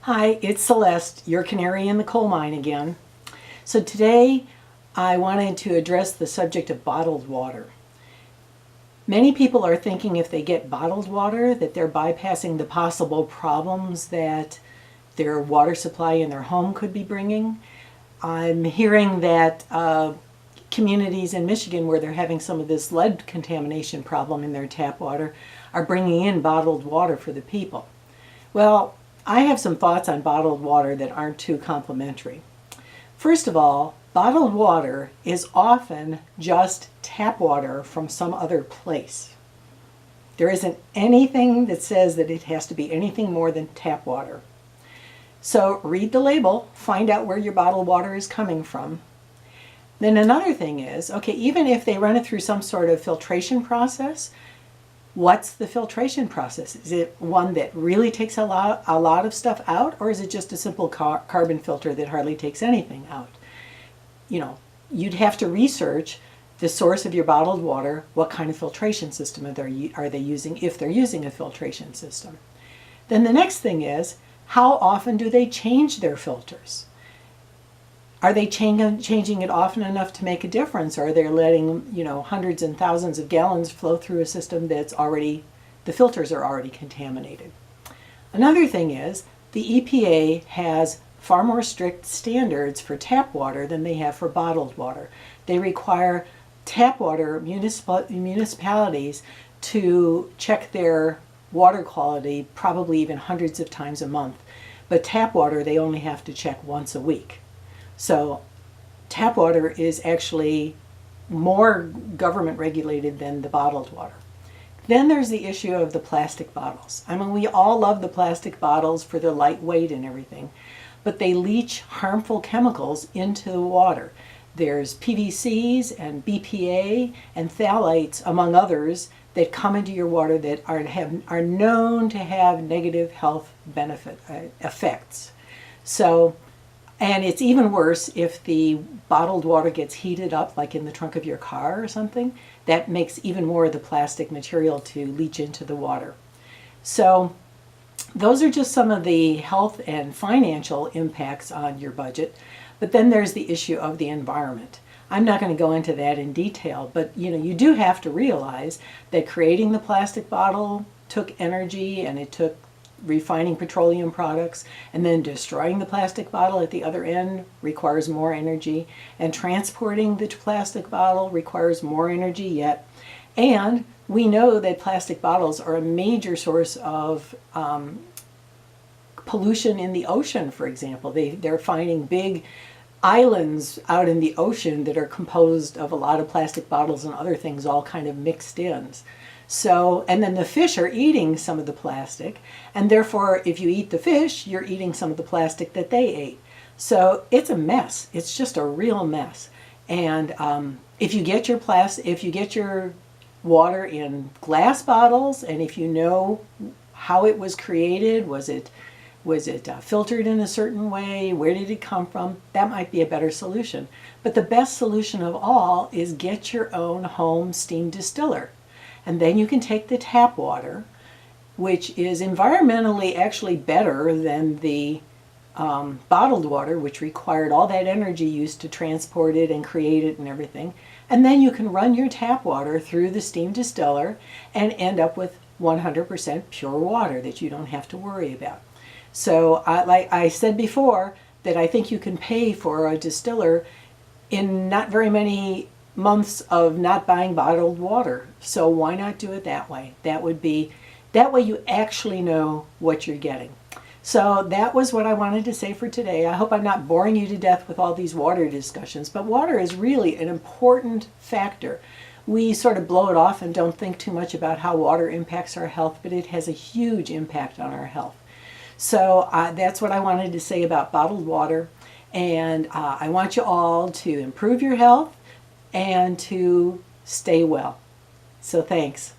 Hi, it's Celeste, your canary in the coal mine again. So today I wanted to address the subject of bottled water. Many people are thinking if they get bottled water that they're bypassing the possible problems that their water supply in their home could be bringing. I'm hearing that communities in Michigan where they're having some of this lead contamination problem in their tap water are bringing in bottled water for the people. Well, I have some thoughts on bottled water that aren't too complimentary. First of all, bottled water is often just tap water from some other place. There isn't anything that says that it has to be anything more than tap water. So read the label, find out where your bottled water is coming from. Then another thing is, okay, even if they run it through some sort of filtration process, what's the filtration process? Is it one that really takes a lot of stuff out, or is it just a simple carbon filter that hardly takes anything out? You know, you'd have to research the source of your bottled water, what kind of filtration system are they using, if they're using a filtration system. Then the next thing is, how often do they change their filters? Are they changing it often enough to make a difference, or are they letting, hundreds and thousands of gallons flow through a system that's already, the filters are already contaminated? Another thing is, the EPA has far more strict standards for tap water than they have for bottled water. They require tap water municipalities to check their water quality probably even hundreds of times a month, but tap water they only have to check once a week. So tap water is actually more government regulated than the bottled water. Then there's the issue of the plastic bottles. I mean, we all love the plastic bottles for their lightweight and everything, but they leach harmful chemicals into the water. There's PVCs and BPA and phthalates, among others, that come into your water that are known to have negative health effects. And it's even worse if the bottled water gets heated up, like in the trunk of your car or something. That makes even more of the plastic material to leach into the water. So those are just some of the health and financial impacts on your budget. But then there's the issue of the environment. I'm not going to go into that in detail, but you do have to realize that creating the plastic bottle took energy, and it took refining petroleum products, and then destroying the plastic bottle at the other end requires more energy, and transporting the plastic bottle requires more energy yet. And we know that plastic bottles are a major source of pollution in the ocean, for example. They're finding big islands out in the ocean that are composed of a lot of plastic bottles and other things all kind of mixed in. So, and then the fish are eating some of the plastic, and therefore if you eat the fish, you're eating some of the plastic that they ate. So it's a mess. It's just a real mess. And if you get your water in glass bottles, and if you know how it was created, was it filtered in a certain way, where did it come from, that might be a better solution. But the best solution of all is get your own home steam distiller. And then you can take the tap water, which is environmentally actually better than the bottled water, which required all that energy used to transport it and create it and everything. And then you can run your tap water through the steam distiller and end up with 100% pure water that you don't have to worry about. So like I said before, that I think you can pay for a distiller in not very many months of not buying bottled water. So why not do it that way? That way you actually know what you're getting. So that was what I wanted to say for today. I hope I'm not boring you to death with all these water discussions, but water is really an important factor. We sort of blow it off and don't think too much about how water impacts our health, but it has a huge impact on our health. So that's what I wanted to say about bottled water, and I want you all to improve your health and to stay well. So thanks.